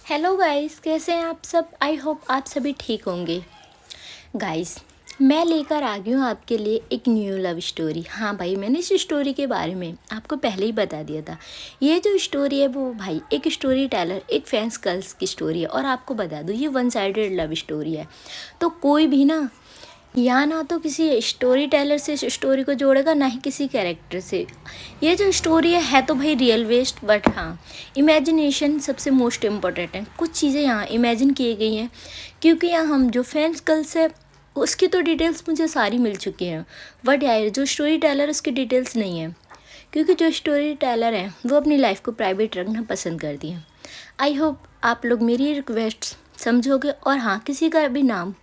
Hello guys, कैसे हैं आप सब। आई होप आप सभी ठीक होंगे। गाइस, मैं लेकर आ गई हूँ आपके लिए एक न्यू लव स्टोरी। हाँ भाई, मैंने इस स्टोरी के बारे में आपको पहले ही बता दिया था। ये जो स्टोरी है वो भाई एक स्टोरी टेलर, एक फैंस गर्ल्स की स्टोरी है। और आपको बता दूँ, ये वन साइडेड लव स्टोरी है। तो कोई भी ना यहाँ ना तो किसी स्टोरी टेलर से इस स्टोरी को जोड़ेगा, ना ही किसी कैरेक्टर से। ये जो स्टोरी है तो भाई रियल बेस्ड, बट हाँ, इमेजिनेशन सबसे मोस्ट इम्पोर्टेंट है। कुछ चीज़ें यहाँ इमेजिन की गई हैं, क्योंकि यहाँ हम जो फैंस गर्ल्स है उसकी तो डिटेल्स मुझे सारी मिल चुकी हैं, बट यार जो स्टोरी टेलर उसकी डिटेल्स नहीं है। क्योंकि जो स्टोरी टेलर हैं वो अपनी लाइफ को प्राइवेट रखना पसंद करती हैं। आई होप आप लोग मेरी रिक्वेस्ट समझोगे। और हाँ, किसी का भी नाम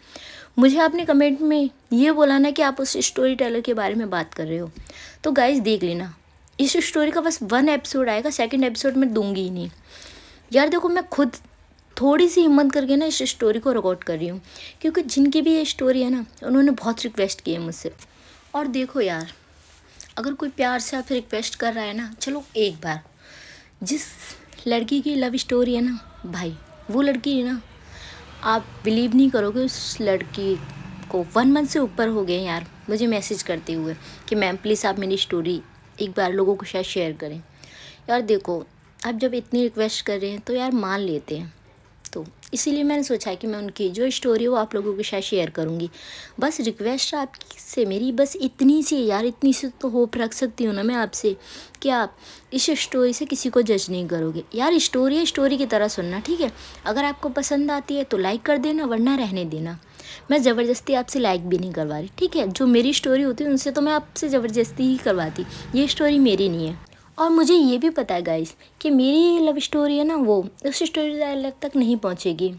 मुझे आपने कमेंट में ये बोला ना कि आप उस स्टोरी टेलर के बारे में बात कर रहे हो, तो गाइस देख लेना, इस स्टोरी का बस 1 एपिसोड आएगा। सेकंड एपिसोड में दूंगी ही नहीं। यार देखो, मैं खुद थोड़ी सी हिम्मत करके ना इस स्टोरी को रिकॉर्ड कर रही हूँ, क्योंकि जिनकी भी ये स्टोरी है ना, उन्होंने बहुत रिक्वेस्ट की है मुझसे। और देखो यार, अगर कोई प्यार से आपसे रिक्वेस्ट कर रहा है ना, चलो एक बार, जिस लड़की की लव स्टोरी है ना भाई, वो लड़की है ना, आप बिलीव नहीं करोगे, उस लड़की को 1 मंथ से ऊपर हो गए यार मुझे मैसेज करते हुए कि मैम प्लीज़ आप मेरी स्टोरी एक बार लोगों के साथ शेयर करें। यार देखो, आप जब इतनी रिक्वेस्ट कर रहे हैं तो यार मान लेते हैं। तो इसीलिए मैंने सोचा कि मैं उनकी जो स्टोरी है वो आप लोगों के साथ शेयर करूँगी। बस रिक्वेस्ट आपसे मेरी बस इतनी सी यार, इतनी सी तो होप रख सकती हूँ ना मैं आपसे, कि आप इस स्टोरी से किसी को जज नहीं करोगे। यार स्टोरी है, स्टोरी की तरह सुनना, ठीक है। अगर आपको पसंद आती है तो लाइक कर देना, वरना रहने देना। मैं ज़बरदस्ती आपसे लाइक भी नहीं करवा रही, ठीक है। जो मेरी स्टोरी होती है उनसे तो मैं आपसे ज़बरदस्ती ही करवाती, ये स्टोरी मेरी नहीं है। और मुझे ये भी पता है गाइस कि मेरी लव स्टोरी है ना, वो उस स्टोरी टेलर तक नहीं पहुंचेगी,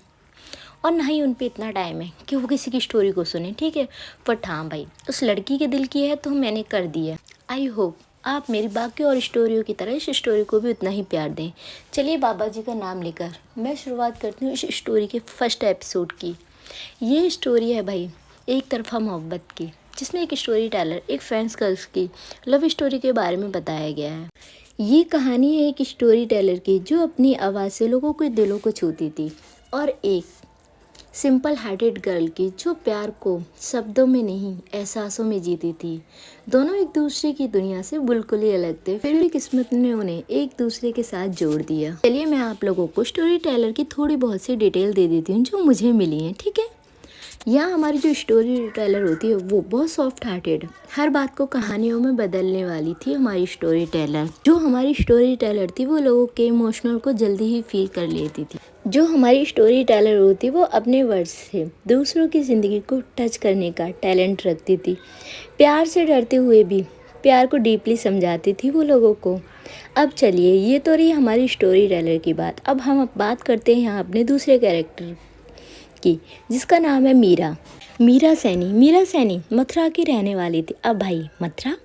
और ना ही उन पे इतना टाइम है कि वो किसी की स्टोरी को सुने, ठीक है। बट हाँ भाई, उस लड़की के दिल की है तो मैंने कर दी है। आई होप आप मेरी बाकी और स्टोरियों की तरह इस स्टोरी को भी उतना ही प्यार दें। चलिए बाबा जी का नाम लेकर मैं शुरुआत करती हूँ इस स्टोरी के फर्स्ट एपिसोड की। ये स्टोरी है भाई एक तरफा मोहब्बत की, जिसमें एक स्टोरी टेलर, एक फैंस गर्ल्स की लव स्टोरी के बारे में बताया गया है। ये कहानी है एक स्टोरी टेलर की जो अपनी आवाज़ से लोगों के दिलों को छूती थी, और एक सिंपल हार्टेड गर्ल की जो प्यार को शब्दों में नहीं एहसासों में जीती थी। दोनों एक दूसरे की दुनिया से बिल्कुल ही अलग थे, फिर भी किस्मत ने उन्हें एक दूसरे के साथ जोड़ दिया। चलिए मैं आप लोगों को स्टोरी टेलर की थोड़ी बहुत सी डिटेल दे देती हूँ जो मुझे मिली हैं, ठीक है। यहाँ हमारी जो स्टोरी टेलर होती है वो बहुत सॉफ्ट हार्टेड, हर बात को कहानियों में बदलने वाली थी हमारी स्टोरी टेलर। जो हमारी स्टोरी टेलर थी वो लोगों के इमोशनल को जल्दी ही फील कर लेती थी। जो हमारी स्टोरी टेलर होती वो अपने वर्ड्स से दूसरों की ज़िंदगी को टच करने का टैलेंट रखती थी। प्यार से डरते हुए भी प्यार को डीपली समझाती थी वो लोगों को। अब चलिए, ये तो रही हमारी स्टोरी टेलर की बात। अब हम बात करते हैं यहाँ अपने दूसरे कैरेक्टर की, जिसका नाम है मीरा। मीरा सैनी मथुरा की रहने वाली थी। अब भाई मथुरा,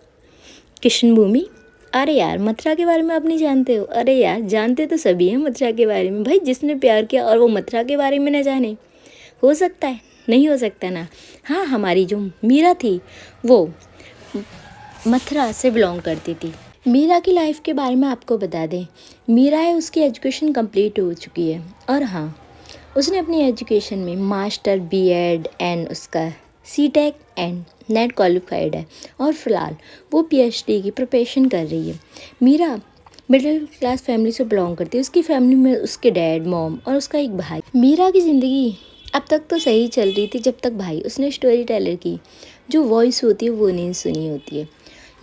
कृष्ण भूमि, अरे यार मथुरा के बारे में आप नहीं जानते हो? अरे यार जानते तो सभी हैं मथुरा के बारे में। भाई जिसने प्यार किया और वो मथुरा के बारे में न जाने, हो सकता है? नहीं हो सकता ना। हाँ, हमारी जो मीरा थी वो मथुरा से बिलोंग करती थी। मीरा की लाइफ के बारे में आपको बता दें, मीरा है, उसकी एजुकेशन कंप्लीट हो चुकी है। और हाँ, उसने अपनी एजुकेशन में मास्टर, बीएड एंड उसका सीटेक एंड नेट क्वालिफाइड है। और फिलहाल वो पीएचडी की प्रिपरेशन कर रही है। मीरा मिडिल क्लास फैमिली से बिलोंग करती है। उसकी फैमिली में उसके डैड, मॉम और उसका एक भाई। मीरा की ज़िंदगी अब तक तो सही चल रही थी, जब तक भाई उसने स्टोरी टेलर की जो वॉइस होती है वो नहीं सुनी होती है।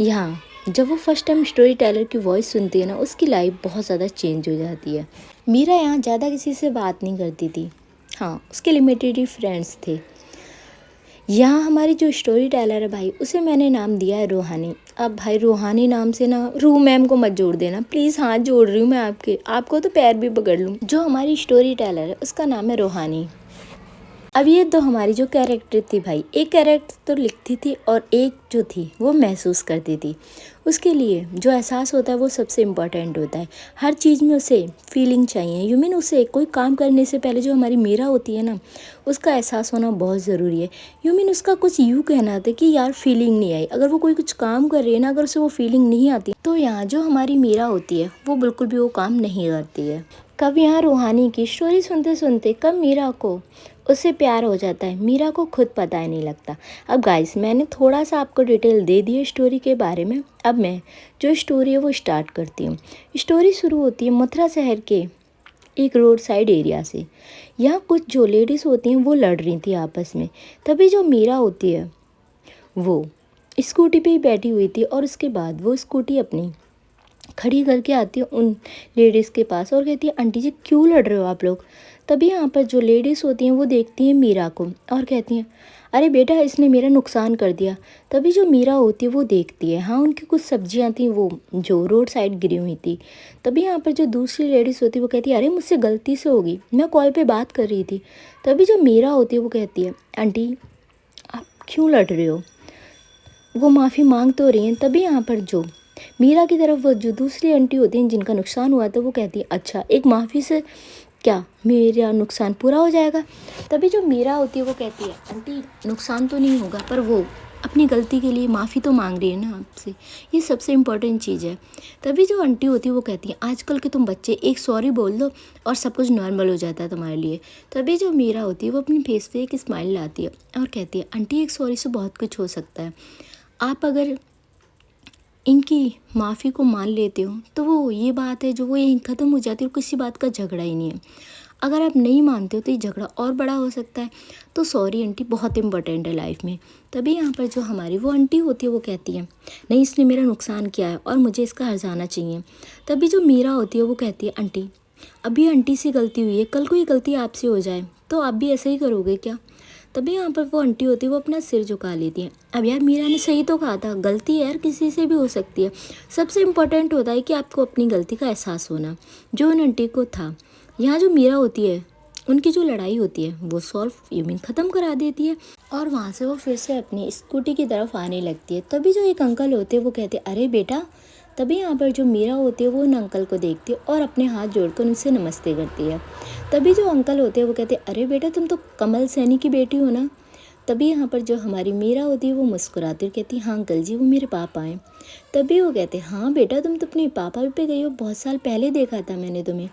यहाँ जब वो फर्स्ट टाइम स्टोरी टेलर की वॉइस सुनती है ना, उसकी लाइफ बहुत ज़्यादा चेंज हो जाती है। मीरा यहाँ ज़्यादा किसी से बात नहीं करती थी। हाँ, उसके लिमिटेड ही फ्रेंड्स थे। यहाँ हमारी जो स्टोरी टेलर है भाई, उसे मैंने नाम दिया है रूहानी। अब भाई रूहानी नाम से ना रू मैम को मत जोड़ देना प्लीज़, हाथ जोड़ रही हूँ मैं आपको तो पैर भी पकड़ लूँ। जो हमारी स्टोरी टेलर है उसका नाम है रूहानी। अब ये दो हमारी जो कैरेक्टर थी भाई, एक कैरेक्टर तो लिखती थी और एक जो थी वो महसूस करती थी। उसके लिए जो एहसास होता है वो सबसे इम्पॉर्टेंट होता है। हर चीज़ में उसे फीलिंग चाहिए। यू मीन उसे कोई काम करने से पहले जो हमारी मीरा होती है ना, उसका एहसास होना बहुत ज़रूरी है। यू मीन उसका कुछ यूँ कहना था कि यार फीलिंग नहीं आई। अगर वो कोई कुछ काम कर रही है ना, अगर उसे वो फीलिंग नहीं आती, तो यहाँ जो हमारी मीरा होती है वो बिल्कुल भी वो काम नहीं करती है। कब यहाँ रूहानी की स्टोरी सुनते सुनते कब मीरा को उससे प्यार हो जाता है, मीरा को खुद पता ही नहीं लगता। अब गाइस, मैंने थोड़ा सा आपको डिटेल दे दी है स्टोरी के बारे में। अब मैं जो स्टोरी है वो स्टार्ट करती हूँ। स्टोरी शुरू होती है मथुरा शहर के एक रोड साइड एरिया से। यहाँ कुछ जो लेडीज़ होती हैं वो लड़ रही थी आपस में। तभी जो मीरा होती है वो स्कूटी पे ही बैठी हुई थी, और उसके बाद वो स्कूटी अपनी खड़ी करके आती है उन लेडीज़ के पास और कहती है, आंटी जी क्यों लड़ रहे हो आप लोग। तभी यहाँ पर जो लेडीज़ होती हैं वो देखती हैं मीरा को और कहती हैं, अरे बेटा इसने मेरा नुकसान कर दिया। तभी जो मीरा होती है वो देखती है, हाँ उनकी कुछ सब्जियाँ थी वो जो रोड साइड गिरी हुई थी। तभी यहाँ पर जो दूसरी लेडीज़ होती है वो कहती है, अरे मुझसे गलती से होगी, मैं कॉल पे बात कर रही थी। तभी जो मीरा होती है वो कहती है, आंटी आप क्यों लड़ रहे हो। वो माफ़ी मांग तो रही हैं। तभी यहाँ पर जो मीरा की तरफ वो जो दूसरी आंटी होती हैं जिनका नुकसान हुआ था वो कहती है, अच्छा एक माफ़ी से क्या मेरा नुकसान पूरा हो जाएगा। तभी जो मीरा होती है वो कहती है, आंटी नुकसान तो नहीं होगा, पर वो अपनी गलती के लिए माफ़ी तो मांग रही है ना आपसे, ये सबसे इम्पोर्टेंट चीज़ है। तभी जो आंटी होती है वो कहती है, आजकल के तुम बच्चे एक सॉरी बोल दो और सब कुछ नॉर्मल हो जाता है तुम्हारे लिए। तभी जो मीरा होती है वो अपनी फेस पे एक स्माइल लाती है और कहती है, आंटी एक सॉरी से बहुत कुछ हो सकता है, आप अगर इनकी माफ़ी को मान लेते हो तो वो ये बात है जो वो यहीं ख़त्म हो जाती है और किसी बात का झगड़ा ही नहीं है। अगर आप नहीं मानते हो तो ये झगड़ा और बड़ा हो सकता है। तो सॉरी आंटी बहुत इंपॉर्टेंट है लाइफ में। तभी यहाँ पर जो हमारी वो आंटी होती है वो कहती है, नहीं इसने मेरा नुकसान किया है और मुझे इसका हर्जाना चाहिए। तभी जो मीरा होती है वो कहती है, आंटी अभी आंटी से गलती हुई है, कल को ये गलती आपसे हो जाए तो आप भी ऐसे ही करोगे क्या। तभी यहाँ पर वो आंटी होती है वो अपना सिर झुका लेती है। अब यार मीरा ने सही तो कहा था, गलती यार किसी से भी हो सकती है। सबसे इम्पोर्टेंट होता है कि आपको अपनी गलती का एहसास होना, जो उन आंटी को था। यहाँ जो मीरा होती है उनकी जो लड़ाई होती है वो सॉल्व यूमिन ख़त्म करा देती है और वहाँ से वो फिर से अपनी स्कूटी की तरफ आने लगती है। तभी जो एक अंकल होते हैं वो कहते हैं, अरे बेटा। तभी यहाँ पर जो मीरा होती है वो उन अंकल को देखती है और अपने हाथ जोड़कर उनसे नमस्ते करती है। तभी जो अंकल होते हैं वो कहते हैं, अरे बेटा तुम तो कमल सैनी की बेटी हो ना। तभी यहाँ पर जो हमारी मीरा होती है वो मुस्कुराती और कहती है, हाँ अंकल जी वो मेरे पापा हैं। तभी वो कहते हैं, हाँ बेटा तुम तो अपने पापा पे गई हो, बहुत साल पहले देखा था मैंने तुम्हें।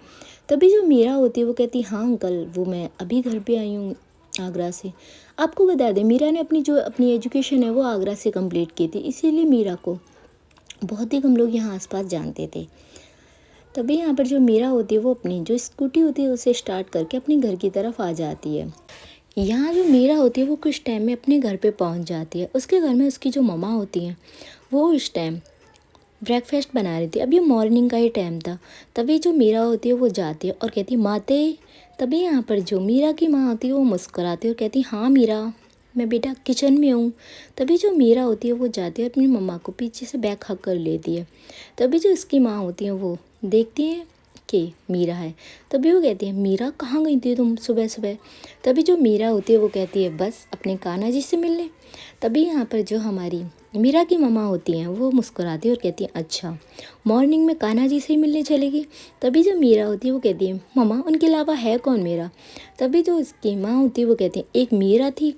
तभी जो मीरा होती है वो कहती है, हाँ अंकल वो मैं अभी घर पे आई हूँ आगरा से। आपको बता दें मीरा ने अपनी एजुकेशन है वो आगरा से कंप्लीट की थी, इसीलिए मीरा को बहुत ही कम लोग यहाँ आसपास जानते थे। तभी यहाँ पर जो मीरा होती है वो अपनी जो स्कूटी होती है उसे स्टार्ट करके अपने घर की तरफ आ जाती है। यहाँ जो मीरा होती है वो कुछ टाइम में अपने घर पे पहुँच जाती है। उसके घर में उसकी जो मम्मा होती हैं वो इस टाइम ब्रेकफास्ट बना रही थी। अब ये मॉर्निंग का ही टाइम था। तभी जो मीरा होती है वो जाती है और कहती है, माते। तभी यहाँ पर जो मीरा की माँ होती है वो मुस्कुराती है और कहती है, हाँ मीरा मैं बेटा किचन में हूँ। तभी जो मीरा होती है वो जाती है अपनी मम्मा को पीछे से बैक हक कर लेती है। तभी जो उसकी माँ होती है वो देखती है कि मीरा है। तभी वो कहती है, मीरा कहाँ गई थी तुम सुबह सुबह। तभी जो मीरा होती है वो कहती है, बस अपने कान्हा जी से मिलने। तभी यहाँ पर जो हमारी मीरा की मम्मा होती हैं वो मुस्कुराती है और कहती है, अच्छा मॉर्निंग में कान्हा जी से ही मिलने चलेगी। तभी जो मीरा होती है वो कहती है, मम्मा उनके अलावा है कौन मेरा। तभी जो उसकी माँ होती है वो कहती है, एक मीरा थी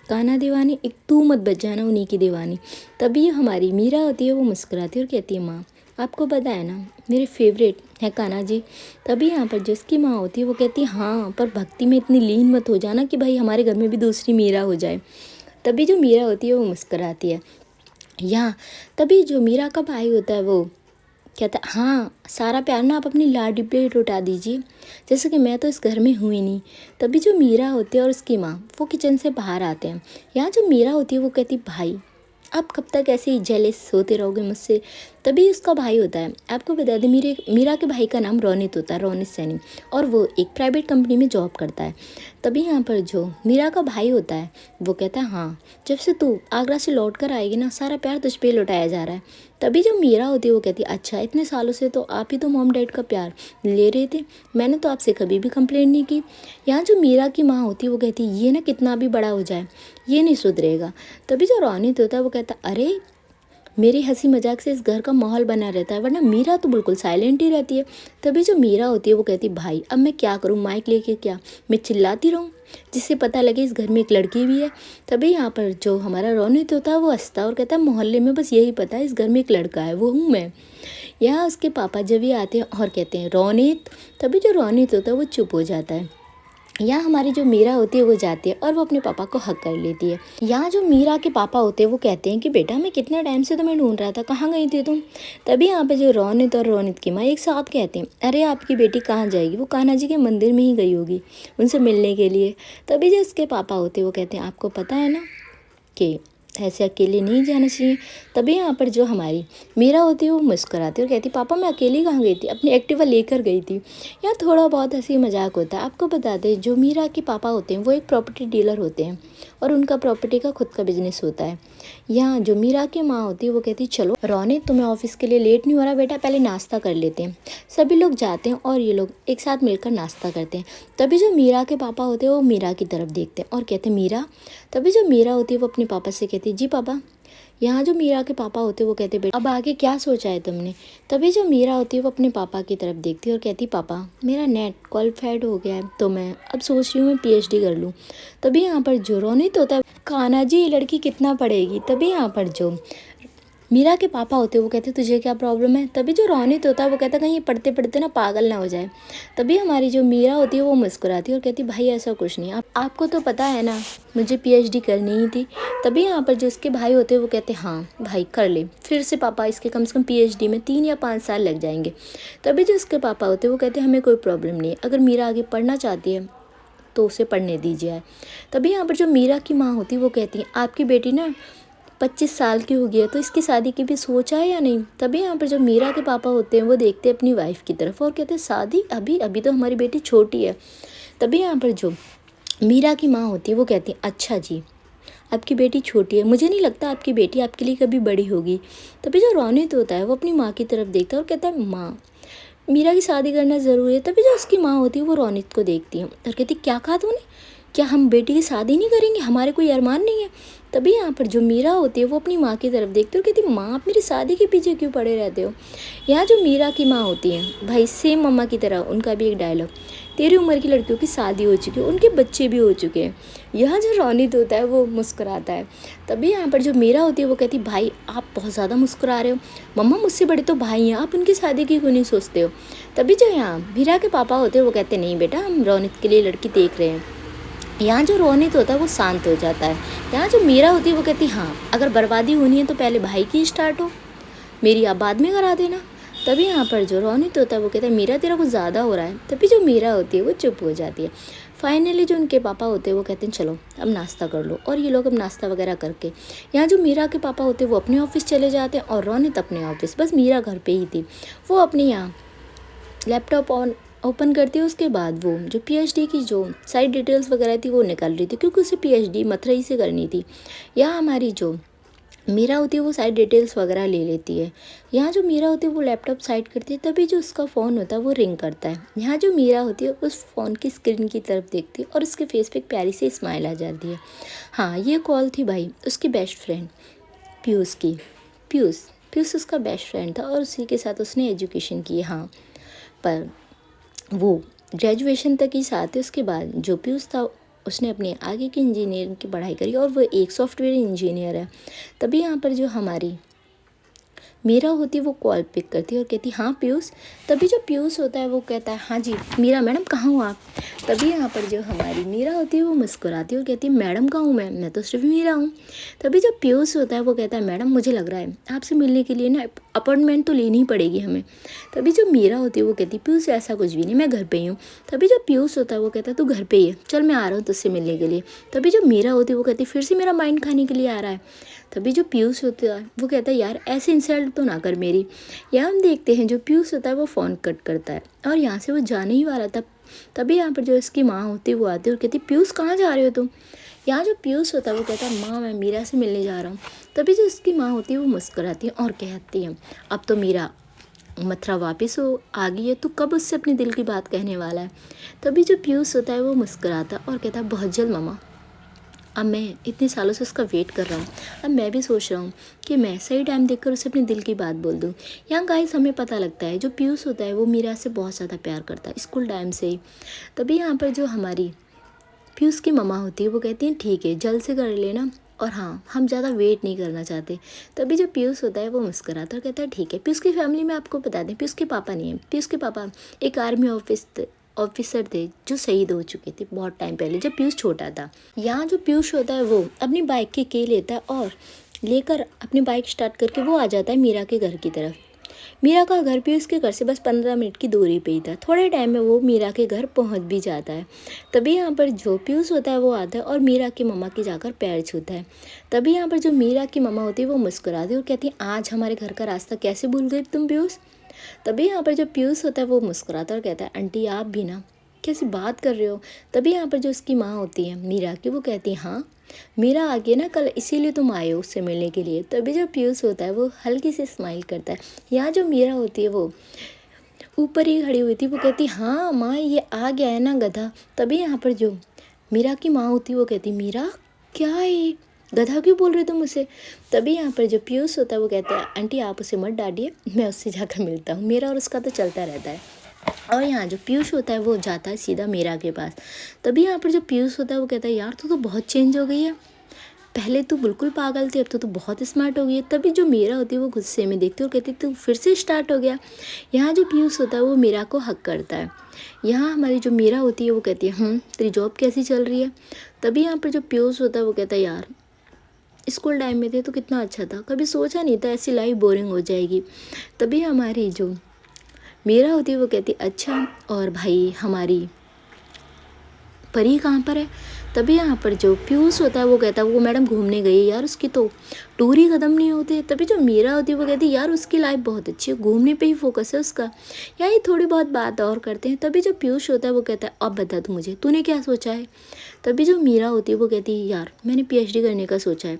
कान्हा दीवानी, एक तू मत बच जाना उन्हीं की दीवानी। तभी हमारी मीरा होती है वो मुस्कुराती है और कहती है, माँ आपको पता है ना मेरे फेवरेट है कान्हा जी। तभी यहाँ पर जिसकी माँ होती है वो कहती है, हाँ पर भक्ति में इतनी लीन मत हो जाना कि भाई हमारे घर में भी दूसरी मीरा हो जाए। तभी जो मीरा होती है वो मुस्कुराती है। यहाँ तभी जो मीरा का भाई होता है वो कहता है, हाँ सारा प्यार ना आप अपनी लाडी पे लुटा दीजिए, जैसे कि मैं तो इस घर में हुई ही नहीं। तभी जो मीरा होती है और उसकी माँ वो किचन से बाहर आते हैं। यहाँ जो मीरा होती है वो कहती, भाई आप कब तक ऐसे ही जेलस होते रहोगे मुझसे। तभी उसका भाई होता है, आपको बता दें मीरा के भाई का नाम रोनित होता है, रोनित सैनी, और वो एक प्राइवेट कंपनी में जॉब करता है। तभी यहाँ पर जो मीरा का भाई होता है वो कहता है, हाँ जब से तू आगरा से लौट कर आएगी ना सारा प्यार तुझ पे लौटाया जा रहा है। तभी जो मीरा होती है वो कहती है, अच्छा इतने सालों से तो आप ही तो मॉम डैड का प्यार ले रहे थे, मैंने तो आपसे कभी भी कंप्लेंट नहीं की। यहाँ जो मीरा की माँ होती है वो कहती है, ये ना कितना भी बड़ा हो जाए ये नहीं सुधरेगा। तभी जो रोनित होता है वो कहता, अरे मेरी हंसी मजाक से इस घर का माहौल बना रहता है, वरना मीरा तो बिल्कुल साइलेंट ही रहती है। तभी जो मीरा होती है वो कहती भाई अब मैं क्या करूँ, माइक लेके क्या मैं चिल्लाती रहूँ जिससे पता लगे इस घर में एक लड़की भी है। तभी यहाँ पर जो हमारा रोनित होता है वो हंसता है और कहता है मोहल्ले में बस यही पता है इस घर में एक लड़का है, वो हूँ मैं। यहाँ उसके पापा जब भी आते हैं और कहते हैं रोनित, तभी जो रोनित होता है वो चुप हो जाता है। यहाँ हमारी जो मीरा होती है वो जाती है और वो अपने पापा को हक कर लेती है। यहाँ जो मीरा के पापा होते हैं वो कहते हैं कि बेटा मैं कितना टाइम से तुम्हें ढूंढ रहा था, कहाँ गई थी तुम। तभी यहाँ पे जो रोनित और रोनित की माँ एक साथ कहते हैं अरे आपकी बेटी कहाँ जाएगी, वो कान्हा जी के मंदिर में ही गई होगी उनसे मिलने के लिए। तभी जो इसके पापा होते हैं वो कहते हैं आपको पता है ना कि ऐसे अकेले नहीं जाना चाहिए। तभी यहाँ पर जो हमारी मीरा होती है वो मुस्कुराती है और कहती पापा मैं अकेली कहाँ गई थी, अपनी एक्टिवा लेकर गई थी। यहाँ थोड़ा बहुत हंसी मजाक होता है। आपको बता दें जो मीरा के पापा होते हैं वो एक प्रॉपर्टी डीलर होते हैं और उनका प्रॉपर्टी का खुद का बिजनेस होता है। यहाँ जो मीरा की माँ होती है वो कहती चलो रोनित तुम्हें ऑफिस के लिए लेट नहीं हो रहा बेटा, पहले नाश्ता कर लेते हैं। सभी लोग जाते हैं और ये लोग एक साथ मिलकर नाश्ता करते हैं। तभी जो मीरा के पापा होते हैं वो मीरा की तरफ देखते हैं और कहते हैं मीरा। तभी जो मीरा होती है वो अपने पापा से कहती है जी पापा। यहाँ जो मीरा के पापा होते हैं वो कहते बेटा अब आगे क्या सोचा है तुमने। तभी जो मीरा होती है वो अपने पापा की तरफ देखती है और कहती पापा मेरा नेट क्वालिफाइड हो गया है तो मैं अब सोच रही हूँ मैं पीएचडी कर लूँ। तभी यहाँ पर जो रोनित होता है कान्हा जी ये लड़की कितना पढ़ेगी। तभी यहाँ पर जो मीरा के पापा होते हैं वो कहते तुझे क्या प्रॉब्लम है। तभी जो रोनित होता है वो कहता कहीं ये पढ़ते पढ़ते ना पागल ना हो जाए। तभी हमारी जो मीरा होती है वो मुस्कुराती है और कहती भाई ऐसा कुछ नहीं, आपको तो पता है ना मुझे पीएचडी करनी ही थी। तभी यहाँ पर जो इसके भाई होते हैं वो कहते हाँ भाई कर ले फिर से पापा, इसके कम से कम पीएचडी में 3 या 5 साल लग जाएंगे। तभी जो इसके पापा होते हैं वो कहते हमें कोई प्रॉब्लम नहीं है, अगर मीरा आगे पढ़ना चाहती है तो उसे पढ़ने दीजिए। तभी यहाँ पर जो मीरा की माँ होती है वो कहती है आपकी बेटी ना 25 साल की हो गई है तो इसकी शादी की भी सोचा है या नहीं। तभी यहाँ पर जो मीरा के पापा होते हैं वो देखते हैं अपनी वाइफ की तरफ और कहते हैं शादी अभी अभी तो हमारी बेटी छोटी है। तभी यहाँ पर जो मीरा की माँ होती है वो कहती है अच्छा जी आपकी बेटी छोटी है, मुझे नहीं लगता आपकी बेटी आपके लिए कभी बड़ी होगी। तभी जो रोनित होता है वो अपनी माँ की तरफ देखता है और कहता है माँ मीरा की शादी करना ज़रूरी है। तभी जो उसकी माँ होती है वो रोनित को देखती है और कहती क्या कहा तूने, क्या हम बेटी की शादी नहीं करेंगे, हमारे कोई अरमान नहीं है। तभी यहाँ पर जो मीरा होती है वो अपनी माँ की तरफ देखती है और कहती माँ आप मेरी शादी के पीछे क्यों पड़े रहते हो। यहाँ जो मीरा की माँ होती है भाई सेम मम्मा की तरह उनका भी एक डायलॉग तेरी उम्र की लड़कियों की शादी हो चुकी है, उनके बच्चे भी हो चुके हैं। यहाँ जो रोनित होता है वो मुस्कुराता है। तभी यहाँ पर जो मीरा होती है वो कहती भाई आप बहुत ज़्यादा मुस्कुरा रहे हो, मम्मा मुझसे बड़े तो भाई हैं, आप उनकी शादी की क्यों नहीं सोचते हो। तभी जो यहाँ मीरा के पापा होते हैं वो कहते नहीं बेटा हम रोनित के लिए लड़की देख रहे हैं। यहाँ जो रोनित होता है वो शांत हो जाता है। यहाँ जो मीरा होती है वो कहती हाँ अगर बर्बादी होनी है तो पहले भाई की स्टार्ट हो, मेरी आप बाद में करा देना। तभी यहाँ पर जो रोनित होता है वो कहता है मीरा तेरा कुछ ज़्यादा हो रहा है। तभी जो मीरा होती है वो चुप हो जाती है। फाइनली जो उनके पापा होते हैं वो कहते हैं चलो अब नाश्ता कर लो, और ये लोग अब नाश्ता वगैरह करके यहाँ जो मीरा के पापा होते हैं वो अपने ऑफिस चले जाते हैं और रोनित अपने ऑफिस। बस मीरा घर पे ही थी, वो अपने यहाँ लैपटॉप ओपन करती है। उसके बाद वो जो पीएचडी की जो साइड डिटेल्स वगैरह थी वो निकाल रही थी क्योंकि उसे पीएचडी मथुरई से करनी थी। यहाँ हमारी जो मीरा होती है वो साइड डिटेल्स वगैरह ले लेती है। यहाँ जो मीरा होती है वो लैपटॉप साइड करती है। तभी जो उसका फ़ोन होता है वो रिंग करता है। यहाँ जो मीरा होती है उस फ़ोन की स्क्रीन की तरफ देखती है और उसके फेस पे एक प्यारी सी स्माइल आ जाती है। हाँ ये कॉल थी भाई उसकी बेस्ट फ्रेंड पीयूष की। पीयूष उसका बेस्ट फ्रेंड था और उसी के साथ उसने एजुकेशन की। हाँ पर वो ग्रेजुएशन तक ही साथ है। उसके बाद जो पीयूष था उसने अपने आगे की इंजीनियरिंग की पढ़ाई करी और वो एक सॉफ्टवेयर इंजीनियर है। तभी यहाँ पर जो हमारी मीरा होती है वो कॉल पिक करती है और कहती हाँ पीयूष। तभी जो पीयूष होता है वो कहता है हाँ जी मीरा मैडम कहाँ हो आप। तभी यहाँ पर जो हमारी मीरा होती है वो मुस्कुराती है और कहती है मैडम कहाँ हूँ मैं तो सिर्फ मीरा हूँ। तभी जो पीयूष होता है वो कहता है मैडम मुझे लग रहा है आपसे मिलने के लिए ना अपॉइंटमेंट तो लेनी ही पड़ेगी हमें। तभी जो मीरा होती है वो कहती है पीयूष ऐसा कुछ भी नहीं, मैं घर पे ही हूँ। तभी जो पीयूष होता है वो कहता है तू घर पे ही है, चल मैं आ रहा हूँ तुझसे मिलने के लिए। तभी जो मीरा होती है वो कहती है फिर से मेरा माइंड खाने के लिए आ रहा है। तभी जो पीयूष होता है वो कहता है यार ऐसे इंसल्ट तो ना कर मेरी। यहाँ हम देखते हैं जो पीयूष होता है वो फ़ोन कट करता है और यहाँ से वो जाने ही वाला था। तभी यहाँ पर जो इसकी माँ होती है वो आती है और कहती पीयूष कहाँ जा रहे हो तुम। यहाँ जो पीयूष होता है वो कहता है माँ मैं मीरा से मिलने जा रहा हूँ। तभी जो इसकी माँ होती है वो मुस्कुराती है और कहती है अब तो मीरा मथुरा वापस हो आ गई है, तो कब उससे अपने दिल की बात कहने वाला है। तभी जो पीयूष होता है वो मुस्कुराता और कहता है बहुत जल्द मामा अब मैं इतने सालों से उसका वेट कर रहा हूँ। अब मैं भी सोच रहा हूँ कि मैं सही टाइम देखकर उसे अपने दिल की बात बोल दूँ। यहाँ गाइस हमें पता लगता है जो पीयूष होता है वो मीरा से बहुत ज़्यादा प्यार करता है स्कूल टाइम से ही। तभी यहाँ पर जो हमारी पीयूष की मम्मा होती है वो कहती हैं ठीक है जल्द से कर लेना, और हाँ हम ज़्यादा वेट नहीं करना चाहते। तभी जो पीयूष होता है वो मुस्कुराता है और कहता है ठीक है। पीयूष की फैमिली में आपको बता दें पीयूष के पापा नहीं है। पीयूष के पापा एक आर्मी ऑफिसर थे जो शहीद हो चुके थे बहुत टाइम पहले जब पीयूष छोटा था। यहाँ जो पीयूष होता है वो अपनी बाइक की लेता है और लेकर अपनी बाइक स्टार्ट करके वो आ जाता है मीरा के घर की तरफ। मीरा का घर पीयूष के घर से बस 15 मिनट की दूरी पे ही था। थोड़े टाइम में वो मीरा के घर पहुंच भी जाता है। तभी यहाँ पर जो पीयूष होता है वो आता है और मीरा की मम्मा की जाकर पैर छूता है। तभी यहाँ पर जो मीरा की मम्मा होती है वो मुस्कुराती है और कहती है आज हमारे घर का रास्ता कैसे भूल गई तुम पीयूष। तभी यहाँ पर जो पीयूष होता है वो मुस्कुराता है और कहता है आंटी आप भी ना कैसी बात कर रहे हो। तभी यहाँ पर जो उसकी माँ होती है मीरा की वो कहती है हाँ मीरा आ गई ना कल इसीलिए तुम आए हो उससे मिलने के लिए। तभी जो पीयूष होता है वो हल्की सी स्माइल करता है। यहाँ जो मीरा होती है वो ऊपर ही खड़ी हुई थी वो कहती हाँ माँ ये आ गया है ना गधा। तभी यहाँ पर जो मीरा की माँ होती है वो कहती मीरा क्या है ये गधा क्यों बोल रहे तुम उसे। तभी यहाँ पर जो पीयूष होता है वो कहता है आंटी आप उसे मत डांटिए मैं उससे जाकर मिलता हूँ। मेरा और उसका तो चलता रहता है। और यहाँ जो पीयूष होता है वो जाता है सीधा मीरा के पास। तभी यहाँ पर जो पीयूष होता है वो कहता है यार तू तो बहुत चेंज हो गई है, पहले तू बिल्कुल पागल थी अब तो तू बहुत स्मार्ट हो गई है। तभी जो मीरा होती है वो गुस्से में देखती है और कहती है तू फिर से स्टार्ट हो गया। यहाँ जो पीयूष होता है वो मीरा को हक करता है। यहाँ हमारी जो मीरा होती है वो कहती है तेरी जॉब कैसी चल रही है। तभी यहाँ पर जो पीयूष होता है वो कहता है यार स्कूल टाइम में थे तो कितना अच्छा था, कभी सोचा नहीं था ऐसी लाइफ बोरिंग हो जाएगी। तभी हमारी जो मीरा होती है वो कहती अच्छा और भाई हमारी परी कहाँ पर है। तभी यहाँ पर जो पीयूष होता है वो कहता है वो मैडम घूमने गई यार उसकी तो टूर ही ख़त्म नहीं होते। तभी जो मीरा होती है वो कहती है यार उसकी लाइफ बहुत अच्छी है घूमने पे ही फोकस है उसका। यही थोड़ी बहुत बात और करते हैं। तभी जो पीयूष होता है वो कहता है अब बता तू मुझे तूने क्या सोचा है। तभी जो मीरा होती है वो कहती है यार मैंने PhD करने का सोचा है।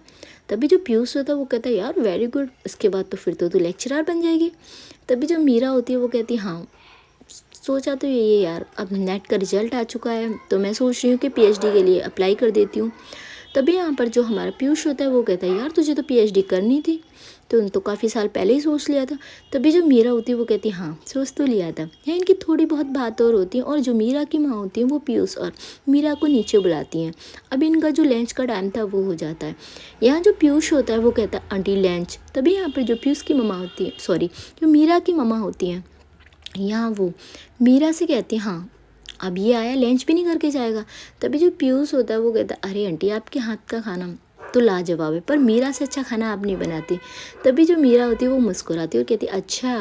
तभी जो पीयूष होता है वो कहता है यार वेरी गुड इसके बाद तो फिर तो तू लेक्चरर बन जाएगी। तभी जो मीरा होती है वो कहती है हाँ सोचा तो यही है यार अब नेट का रिजल्ट आ चुका है तो मैं सोच रही हूँ कि PhD के लिए अप्लाई कर देती हूँ। तभी यहाँ पर जो हमारा पीयूष होता है वो कहता है यार तुझे तो PhD करनी थी तो काफ़ी साल पहले ही सोच लिया था। तभी जो मीरा होती है वो कहती है हाँ सोच तो लिया था। या इनकी थोड़ी बहुत बात और होती है और जो मीरा की माँ होती है वो पीयूष और मीरा को नीचे बुलाती हैं। अब इनका जो लंच का टाइम था वो हो जाता है। यहाँ जो पीयूष होता है वो कहता है आंटी लंच। तभी यहाँ पर जो पीयूष की मम्मा होती है जो मीरा की मम्मा होती हैं यहाँ वो मीरा से कहती हैं हाँ अब ये आया लंच भी नहीं करके जाएगा। तभी जो पीयूष होता है वो कहता है अरे आंटी आपके हाथ का खाना तो लाजवाब है पर मीरा से अच्छा खाना आप नहीं बनाती। तभी जो मीरा होती है वो मुस्कुराती है और कहती है अच्छा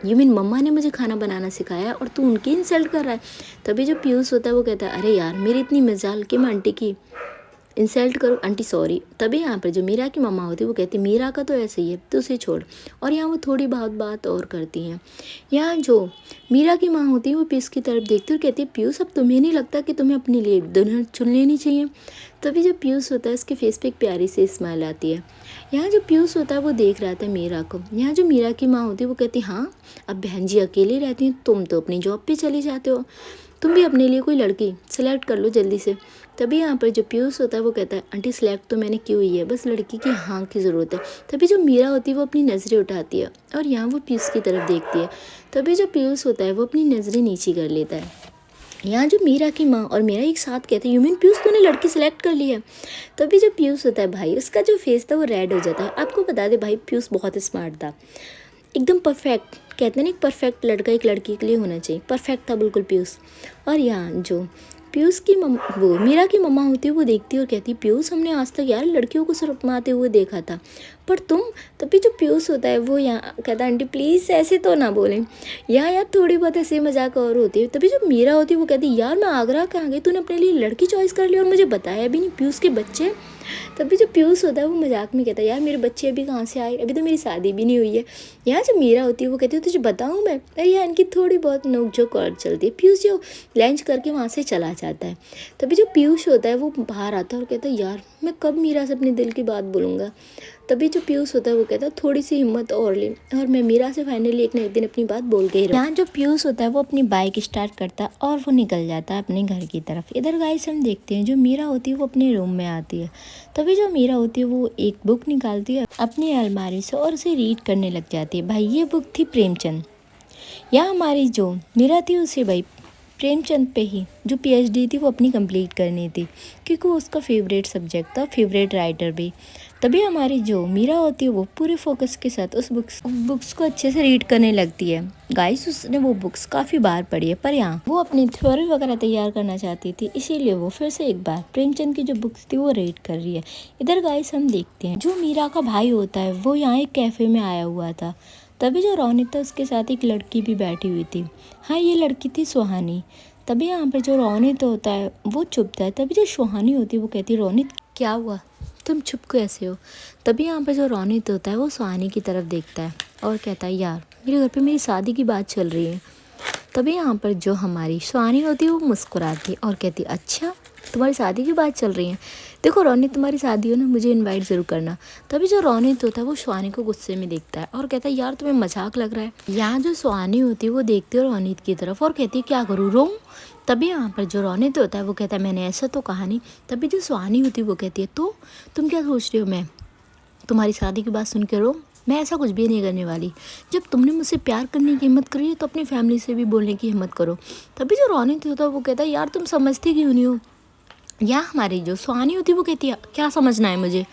यू मीन मम्मा ने मुझे खाना बनाना सिखाया और तू उनकी इंसल्ट कर रहा है। तभी जो पीयूष होता है वो कहता है अरे यार मेरी इतनी मजाल कि मैं आंटी की इंसल्ट करो आंटी सॉरी। तभी यहाँ पर जो मीरा की मम्मा होती है वो कहती है मीरा का तो ऐसे ही है तो उसे छोड़। और यहाँ वो थोड़ी बहुत बात और करती हैं। यहाँ जो मीरा की माँ होती है वो पीयूष की तरफ देखती है और कहती है पीयूष अब तुम्हें नहीं लगता कि तुम्हें अपने लिए दुल्हन चुन लेनी चाहिए। तभी जो पीयूष होता है उसके फेस पे एक प्यारी सी स्माइल आती है। यहाँ जो पीयूष होता है वो देख रहा था मीरा को। यहाँ जो मीरा की माँ होती है वो कहती है हाँ अब बहन जी अकेले रहती हैं तुम तो अपनी जॉब पे चले जाते हो, तुम भी अपने लिए कोई लड़की सेलेक्ट कर लो जल्दी से। तभी यहाँ पर जो पीयूष होता है वो कहता है आंटी सेलेक्ट तो मैंने की हुई है बस लड़की की हाँ की ज़रूरत है। तभी जो मीरा होती है वो अपनी नज़रें उठाती है और यहाँ वो पीयूष की तरफ देखती है। तभी जो पीयूष होता है वो अपनी नज़रें नीची कर लेता है। यहाँ जो मीरा की माँ और मेरा एक साथ कहते हैं यू मीन पीयूष तूने लड़की सेलेक्ट कर ली है। तभी जो पीयूष होता है भाई उसका जो फेस था वो रेड हो जाता है। आपको बता दे भाई पीयूष बहुत स्मार्ट था एकदम परफेक्ट। कहते हैं ना एक परफेक्ट लड़का एक लड़की के लिए होना चाहिए, परफेक्ट था बिल्कुल पीयूष। और यहाँ जो पीयूष की वो मीरा की मम्मा होती है वो देखती है और कहती है पीयूष हमने आज तक यार लड़कियों को शर्माते हुए देखा था पर तुम। तभी जो पीयूष होता है वो यहाँ कहता है आंटी प्लीज़ ऐसे तो ना बोलें। यहाँ यार थोड़ी बहुत ऐसे मजाक और होती है। तभी जो मीरा होती है वो कहती है यार मैं आगरा कहाँ गई, तूने अपने लिए लड़की चॉइस कर ली और मुझे बताया भी नहीं, पीयूष के बच्चे। तभी जो पीयूष होता है वो मजाक में कहता है यार मेरे बच्चे अभी कहाँ से आए, अभी तो मेरी शादी भी नहीं हुई है। यहाँ जो मीरा होती है वो कहती है तुझे बताऊँ मैं। अरे यार इनकी थोड़ी बहुत नोक-झोंक और चलती है। पीयूष जो लंच करके वहाँ से चला जाता है। तभी जो पीयूष होता है वो बाहर आता है और कहता है यार मैं कब मीरा से अपने दिल की बात बोलूँगा। तभी जो पीयूष होता है वो कहता है थोड़ी सी हिम्मत और ले, और मैं मीरा से फाइनली एक न एक दिन अपनी बात बोल के ही रहूँ। यहाँ जो पीयूष होता है वो अपनी बाइक स्टार्ट करता है और वो निकल जाता है अपने घर की तरफ। इधर गाइस हम देखते हैं जो मीरा होती है वो अपने रूम में आती है। तभी जो मीरा होती है वो एक बुक निकालती है अपनी अलमारी से और उसे रीड करने लग जाती है। भाई ये बुक थी प्रेमचंद। यहाँ हमारी जो मीरा थी उसे भाई प्रेमचंद पे ही जो पीएचडी थी वो अपनी कंप्लीट करनी थी, क्योंकि वो उसका फेवरेट सब्जेक्ट था, फेवरेट राइटर भी। तभी हमारी जो मीरा होती है वो पूरे फोकस के साथ उस बुक्स को अच्छे से रीड करने लगती है। गाइस उसने वो बुक्स काफ़ी बार पढ़ी है, पर यहाँ वो अपनी थ्योरी वगैरह तैयार करना चाहती थी, इसीलिए वो फिर से एक बार प्रेमचंद की जो बुक्स थी वो रीड कर रही है। इधर गाइस हम देखते हैं जो मीरा का भाई होता है वो यहाँ एक कैफ़े में आया हुआ था। तभी जो रौनिक था उसके साथ एक लड़की भी बैठी हुई थी। हाँ ये लड़की थी सुहानी। तभी यहाँ पे जो रौनिक होता है वो चुपता है। तभी जो सुहानी होती है वो कहती है रौनिक क्या हुआ, तुम चुप कैसे हो। तभी यहाँ पे जो रौनिक होता है वो सुहानी की तरफ देखता है और कहता है यार मेरे घर पे मेरी शादी की बात चल रही है। तभी यहाँ पर जो हमारी सुहानी होती है वो मुस्कुराती है और कहती है अच्छा तुम्हारी शादी की बात चल रही है, देखो रौनिक तुम्हारी शादी हो ना मुझे इनवाइट ज़रूर करना। तभी जो रौनिक होता है वो सुहानी को गुस्से में देखता है और कहता है यार तुम्हें मजाक लग रहा है। यहाँ जो सुहानी होती है वो देखती है रौनिक की तरफ और कहती है क्या करूँ रोऊं। तभी यहाँ पर जो रौनिक होता है वो कहता है मैंने ऐसा तो कहा नहीं। तभी जो सुहानी होती है वो कहती है तो तुम क्या सोच रही हो मैं तुम्हारी शादी की बात सुन के रो, मैं ऐसा कुछ भी नहीं करने वाली। जब तुमने मुझसे प्यार करने की हिम्मत करी है तो अपनी फैमिली से भी बोलने की हिम्मत करो। तभी जो रौनिक होता है वो कहता है यार तुम समझती क्यों नहीं हो। या हमारी जो सुहानी होती है वो कहती है क्या समझना है मुझे।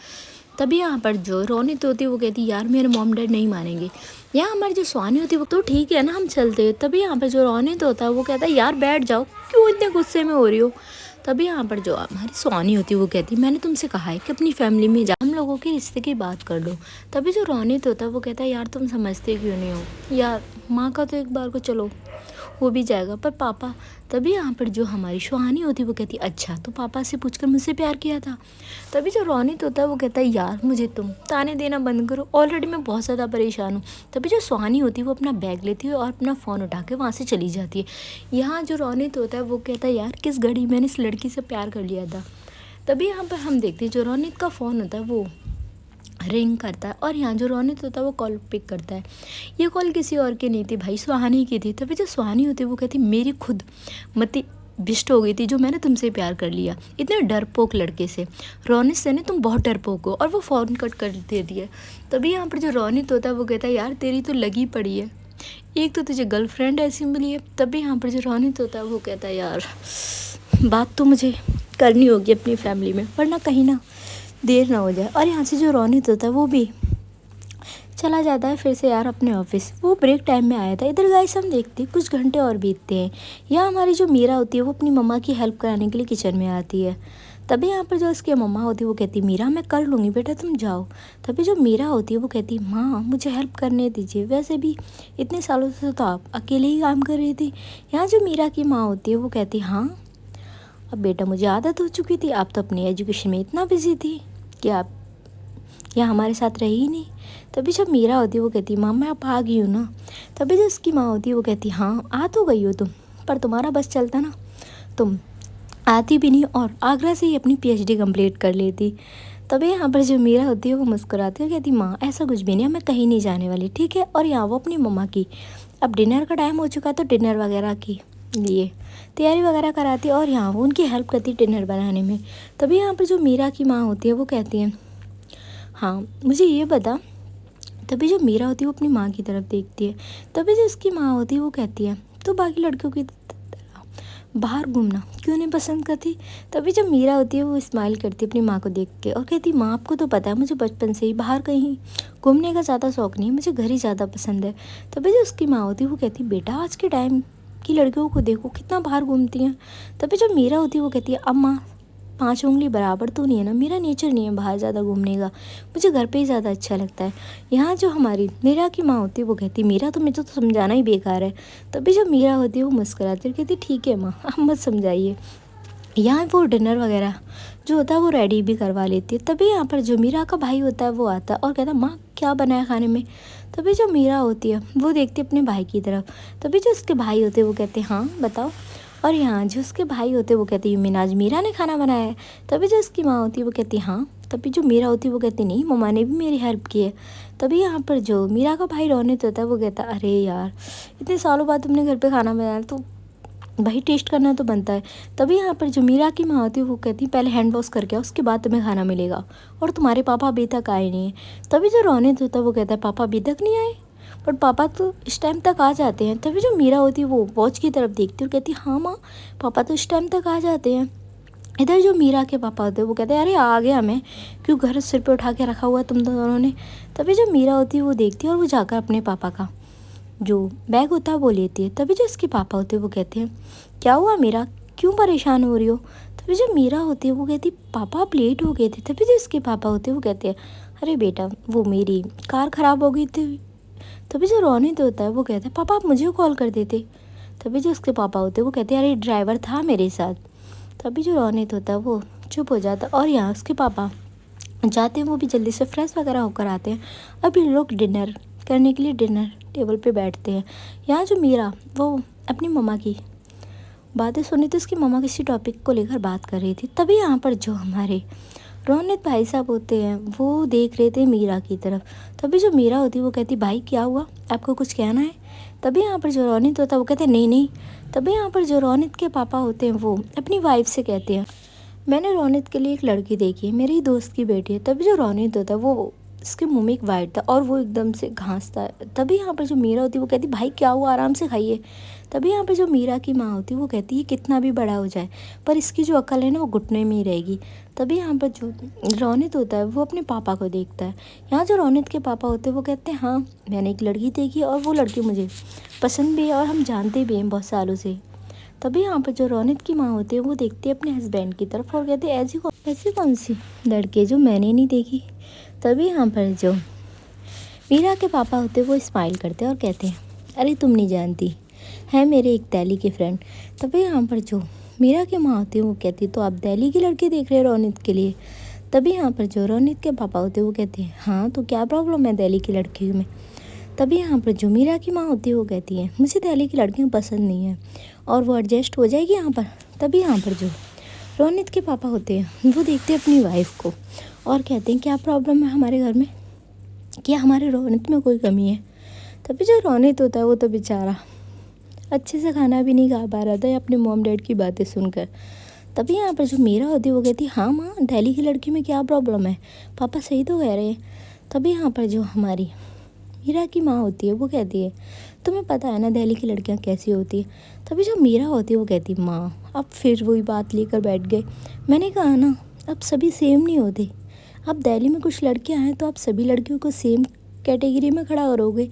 तभी यहाँ पर जो रौनिक होती है वो कहती है यार मेरे मॉम डैड नहीं मानेंगे। या हमारी जो सुहानी होती है वो तो ठीक है ना हम चलते हैं। तभी यहाँ पर जो रौनिक होता है वो कहता है यार बैठ जाओ क्यों इतने गुस्से में हो रही हो। तभी यहाँ पर जो हमारी सुहानी होती है वो कहती है मैंने तुमसे कहा है कि अपनी फैमिली में जा हम लोगों के रिश्ते की बात कर लो। तभी जो रौनिक होता है वो कहता है यार तुम समझते क्यों नहीं हो यार, माँ का तो एक बार को चलो हो भी जाएगा पर पापा। तभी यहाँ पर जो हमारी सुहानी होती है वो कहती है अच्छा तो पापा से पूछकर मुझसे प्यार किया था। तभी जो रौनिक होता है वो कहता है यार मुझे तुम ताने देना बंद करो, ऑलरेडी मैं बहुत ज़्यादा परेशान हूँ। तभी जो सुहानी होती है वो अपना बैग लेती है और अपना फ़ोन उठा के वहाँ से चली जाती है। यहाँ जो रौनिक होता है वो कहता है यार किस घड़ी मैंने इस लड़की से प्यार कर लिया था। तभी यहाँ पर हम देखते हैं जो रौनिक का फ़ोन होता है वो रिंग करता है और यहाँ जो रौनिक होता है वो कॉल पिक करता है। ये कॉल किसी और की नहीं थी भाई सुहानी की थी। तभी जो सुहानी होती है वो कहती मेरी खुद मति बिष्ट हो गई थी जो मैंने तुमसे प्यार कर लिया इतने डरपोक लड़के से। रौनिक से ने तुम बहुत डरपोक हो, और वो फ़ोन कट कर दे दिया। तभी यहाँ पर जो रौनिक होता है वो कहता है यार तेरी तो लगी पड़ी है, एक तो तुझे गर्लफ्रेंड ऐसी मिली है। तभी यहाँ पर जो रौनिक होता है वो कहता है यार बात तो मुझे करनी होगी अपनी फैमिली में वरना कहीं ना देर ना हो जाए। और यहाँ से जो रौनिक होता है वो भी चला जाता है फिर से यार अपने ऑफिस। वो ब्रेक टाइम में आया था। इधर गाइस हम देखते हैं कुछ घंटे और बीतते हैं। यहाँ हमारी जो मीरा होती है वो अपनी मम्मा की हेल्प कराने के लिए किचन में आती है। तभी यहाँ पर जो उसकी मम्मा होती है वो कहती मीरा मैं कर लूँगी बेटा तुम जाओ। तभी जो मीरा होती है वो कहती माँ मुझे हेल्प करने दीजिए, वैसे भी इतने सालों से तो आप अकेले ही काम कर रही थी। यहाँ जो मीरा की माँ होती है वो कहती हाँ अब बेटा मुझे आदत हो चुकी थी, आप तो अपनी एजुकेशन में इतना बिजी थी कि आप यहाँ हमारे साथ रही ही नहीं। तभी जब मीरा होती है वो कहती माँ मैं अब आ गई हूँ ना। तभी जो उसकी माँ होती है वो कहती हाँ आ तो गई हो तुम, पर तुम्हारा बस चलता ना तुम आती भी नहीं और आगरा से ही अपनी पीएचडी कंप्लीट कर लेती। तभी यहाँ पर जो मीरा होती है वो मुस्कुराती है, कहती माँ ऐसा कुछ भी नहीं है, मैं कहीं नहीं जाने वाली ठीक है। और यहाँ वो अपनी मम्मा की अब डिनर का टाइम हो चुका तो डिनर वगैरह की लिए तैयारी वगैरह कराती है और यहाँ वो उनकी हेल्प करती डिनर बनाने में। तभी यहाँ पर जो मीरा की माँ होती है वो कहती है हाँ मुझे ये बता। तभी जो मीरा होती है वो अपनी माँ की तरफ देखती है। तभी जो उसकी माँ होती है वो कहती है तो बाकी लड़कियों की बाहर घूमना क्यों नहीं पसंद करती। तभी जब मीरा होती है वो स्माइल करती है अपनी माँ को देख के और कहती माँ आपको तो पता है मुझे बचपन से ही बाहर कहीं घूमने का ज़्यादा शौक़ नहीं है, मुझे घर ही ज़्यादा पसंद है। तभी जो उसकी माँ होती है वो कहती बेटा आज के टाइम की लड़कियों को देखो कितना बाहर घूमती हैं। तभी जो मीरा होती है वो कहती है अब माँ 5 उंगली बराबर तो नहीं है ना, मेरा नेचर नहीं है बाहर ज़्यादा घूमने का, मुझे घर पे ही ज़्यादा अच्छा लगता है। यहाँ जो हमारी मीरा की माँ होती है वो कहती मीरा तो मुझे तो समझाना ही बेकार है। तभी जो मीरा होती है वो मुस्कुराती है कहती ठीक है माँ आप मत समझाइए। यहाँ वो डिनर वगैरह जो होता है वो रेडी भी करवा लेती है। तभी यहाँ पर जो मीरा का भाई होता है वो आता है और कहता है माँ क्या बनाया खाने में। तभी जो मीरा होती है वो देखती है अपने भाई की तरफ। तभी जो उसके भाई होते हैं वो कहते हैं हाँ बताओ। और यहाँ जो उसके भाई होते वो कहते मीना आज मीरा ने खाना बनाया है। तभी जो उसकी माँ होती है वो कहती हाँ। तभी जो मीरा होती है वो कहती नहीं, मम्मा ने भी मेरी हेल्प की है। तभी यहाँ पर जो मीरा का भाई रोनित होता है वो कहता अरे यार, इतने सालों बाद तुमने घर पे खाना बनाया तो भाई टेस्ट करना तो बनता है। तभी यहाँ पर जो मीरा की माँ होती है वो कहती पहले हैंड वॉश करके आओ, उसके बाद तुम्हें खाना मिलेगा, और तुम्हारे पापा अभी तक आए नहीं हैं। तभी जो रोनित होता है वो कहता है पापा अभी तक नहीं आए, बट पापा तो इस टाइम तक आ जाते हैं। तभी जो मीरा होती है वो वॉच की तरफ देखती है और कहती हाँ माँ, पापा तो इस टाइम तक आ जाते हैं। इधर जो मीरा के पापा होते हैं वो कहते हैं अरे आ गया मैं, क्यों घर सिर पे उठा के रखा हुआ है तुम दोनों ने। तभी जो मीरा होती है वो देखती है और वो जाकर अपने पापा का जो बैग होता है वो लेती है। तभी जो इसके पापा होते हैं वो कहते हैं क्या हुआ मीरा, क्यों परेशान हो रही हो। तभी जो मीरा होती है वो कहती पापा आप लेट हो गए थे। तभी जो इसके पापा होते हैं वो कहते हैं अरे बेटा वो मेरी कार ख़राब हो गई थी। तभी जो रोनित होता है वो कहता है पापा आप मुझे कॉल कर देते। तभी जो उसके पापा होते हैं वो कहते हैं अरे ड्राइवर था मेरे साथ। तभी जो रोनित होता है वो चुप हो जाता है और यहाँ उसके पापा जाते हैं, वो भी जल्दी से फ्रेश वगैरह होकर आते हैं। अब ये लोग डिनर करने के लिए डिनर टेबल पे बैठते हैं। यहाँ जो मीरा वो अपनी मम्मा की बातें सुनी तो उसकी मम्मा किसी टॉपिक को लेकर बात कर रही थी। तभी यहाँ पर जो हमारे रोनित भाई साहब होते हैं वो देख रहे थे मीरा की तरफ। तभी जो मीरा होती है वो कहती भाई क्या हुआ, आपको कुछ कहना है। तभी यहाँ पर जो रोनित होता है वो कहते नहीं नहीं। तभी यहाँ पर जो रोनित के पापा होते हैं वो अपनी वाइफ से कहते हैं मैंने रोनित के लिए एक लड़की देखी है, मेरी दोस्त की बेटी है। तभी जो रोनित होता है वो इसके मुंह में एक वाइट था और वो एकदम से घास था। तभी यहाँ पर जो मीरा होती है वो कहती भाई क्या हुआ, आराम से खाइए। तभी यहाँ पर जो मीरा की माँ होती है वो कहती है कितना भी बड़ा हो जाए पर इसकी जो अकल है ना वो घुटने में ही रहेगी। तभी यहाँ पर जो रोनित होता है वो अपने पापा को देखता है। यहाँ जो रोनित के पापा होते हैं वो कहते हैं हाँ मैंने एक लड़की देखी और वो लड़की मुझे पसंद भी है और हम जानते भी हैं बहुत सालों से। तभी यहाँ पर जो रोनित की माँ होती है वो देखती है अपने हस्बैंड की तरफ और कहती है ऐसी कौन सी लड़की जो मैंने नहीं देखी। तभी यहाँ पर जो मीरा के पापा होते हैं वो स्माइल करते हैं और कहते हैं अरे तुम नहीं जानती, है मेरे एक दिल्ली के फ्रेंड। तभी यहाँ पर जो मीरा की माँ होती है वो कहती है तो आप दिल्ली की लड़की देख रहे हैं रोनित के लिए। तभी यहाँ पर जो रोनित के पापा होते हैं वो कहते हैं हाँ तो क्या प्रॉब्लम है दिल्ली की लड़की में। तभी यहाँ पर जो मीरा की माँ होती है वो कहती है मुझे दिल्ली की लड़कियाँ पसंद नहीं है और वो एडजस्ट हो जाएगी यहाँ पर। तभी यहाँ पर जो रोनित के पापा होते हैं वो देखते हैं अपनी वाइफ को और कहते हैं क्या प्रॉब्लम है हमारे घर में, क्या हमारे रोनित में कोई कमी है। तभी जो रोनित होता है वो तो बेचारा अच्छे से खाना भी नहीं खा पा रहा था अपने मॉम डैड की बातें सुनकर। तभी यहाँ पर जो मीरा होती है वो कहती है हाँ माँ दिल्ली की लड़की में क्या प्रॉब्लम है, पापा सही तो कह रहे हैं। तभी यहाँ पर जो हमारी मीरा की माँ होती है वो कहती है तुम्हें पता है ना दिल्ली की लड़कियाँ कैसी होती है। तभी जो मीरा होती है वो कहती है माँ अब फिर वही बात लेकर बैठ गए, मैंने कहा ना अब सभी सेम नहीं होते, अब दिल्ली में कुछ लड़कियाँ हैं तो आप सभी लड़कियों को सेम कैटेगरी में खड़ा करोगे।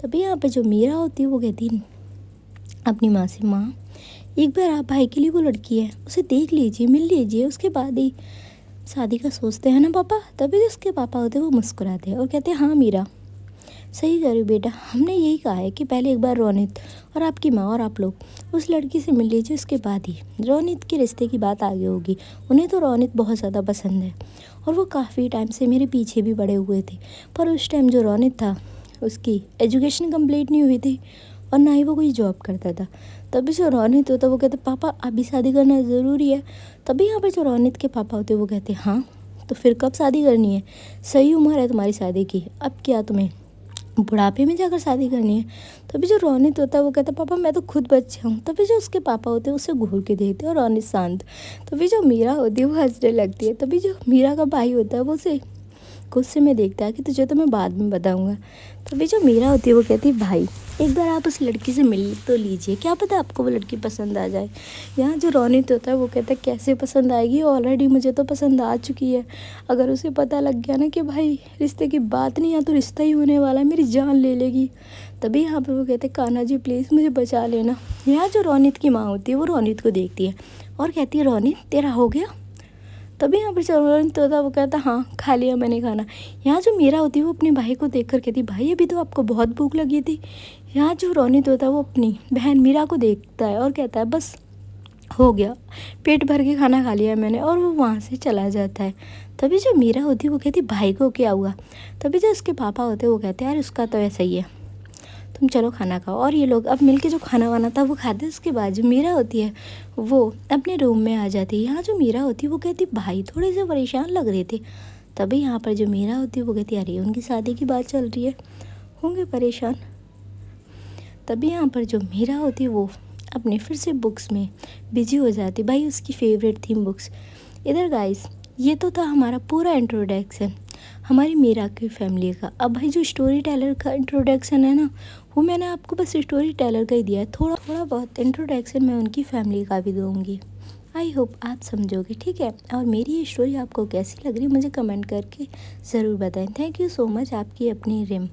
तभी यहाँ पर जो मीरा होती है वो कहती है अपनी माँ से माँ एक बार आप भाई के लिए वो लड़की है उसे देख लीजिए, मिल लीजिए, उसके बाद ही शादी का सोचते हैं ना पापा। तभी जो उसके पापा होते हैं वो मुस्कुराते हैं और कहते हैं हाँ मीरा सही कह रही हो बेटा, हमने यही कहा है कि पहले एक बार रोनित और आपकी माँ और आप लोग उस लड़की से मिल लीजिए, उसके बाद ही रोनित के रिश्ते की बात आगे होगी। उन्हें तो रोनित बहुत ज़्यादा पसंद है और वो काफ़ी टाइम से मेरे पीछे भी पड़े हुए थे, पर उस टाइम जो रोनित था उसकी एजुकेशन कंप्लीट नहीं हुई थी और ना ही वो कोई जॉब करता था। तभी जो रोनित होता वो कहते पापा अभी शादी करना ज़रूरी है। तभी यहाँ पर जो रोनित के पापा होते वो कहते हाँ तो फिर कब शादी करनी है, सही उम्र है तुम्हारी शादी की, अब क्या तुम्हें बुढ़ापे में जाकर शादी करनी है। तभी जो रोनित होता है वो कहता है पापा मैं तो खुद बच्चा हूँ। तभी जो उसके पापा होते हैं उसे घूर के देखते हैं और रोनित शांत। तभी जो मीरा होती है वो हंसने लगती है। तभी जो मीरा का भाई होता है वो उसे गुस्से में देखता है कि तुझे तो मैं बाद में बताऊँगा। तभी जो मीरा होती है वो कहती है भाई एक बार आप उस लड़की से मिल तो लीजिए, क्या पता आपको वो लड़की पसंद आ जाए। यहाँ जो रोनित होता है वो कहता है कैसे पसंद आएगी, ऑलरेडी मुझे तो पसंद आ चुकी है, अगर उसे पता लग गया ना कि भाई रिश्ते की बात नहीं है तो रिश्ता ही होने वाला है, मेरी जान ले लेगी। तभी यहाँ पर वो कहते कान्हा जी प्लीज़ मुझे बचा लेना। यहाँ जो रोनित की माँ होती है वो रोनित को देखती है और कहती है रोनित तेरा हो गया। तभी यहाँ पर रोनित होता है वो कहता हाँ खा लिया मैंने खाना। यहाँ जो मीरा होती है वो अपने भाई को देख कर कहती भाई अभी तो आपको बहुत भूख लगी थी। यहाँ जो रोनित होता है वो अपनी बहन मीरा को देखता है और कहता है बस हो गया, पेट भर के खाना खा लिया मैंने, और वो वहाँ से चला जाता है। तभी जो मीरा होती है वो कहती भाई को क्या हुआ। तभी जो उसके पापा होते हैं वो कहते हैं यार उसका तो ऐसा ही है, तुम चलो खाना खाओ। और ये लोग अब मिलके जो खाना वाना था वो खाते। उसके बाद जो मीरा होती है वो अपने रूम में आ जाती है। यहाँ जो मीरा होती है वो कहती भाई थोड़े से परेशान लग रहे थे। तभी यहाँ पर जो मीरा होती है वो कहती अरे उनकी शादी की बात चल रही है, होंगे परेशान। तभी यहाँ पर जो मीरा होती है वो अपने फिर से बुक्स में बिजी हो जाती, भाई उसकी फेवरेट थीम बुक्स। इधर गाइस ये तो था हमारा पूरा इंट्रोडक्शन हमारी मीरा की फैमिली का। अब भाई जो स्टोरी टेलर का इंट्रोडक्शन है ना, वो मैंने आपको बस स्टोरी टेलर का ही दिया है। थोड़ा थोड़ा बहुत इंट्रोडक्शन मैं उनकी फैमिली का भी दूँगी। आई होप आप समझोगे, ठीक है। और मेरी ये स्टोरी आपको कैसी लग रही है मुझे कमेंट करके ज़रूर बताएं। Thank you so much. आपकी अपनी रिम।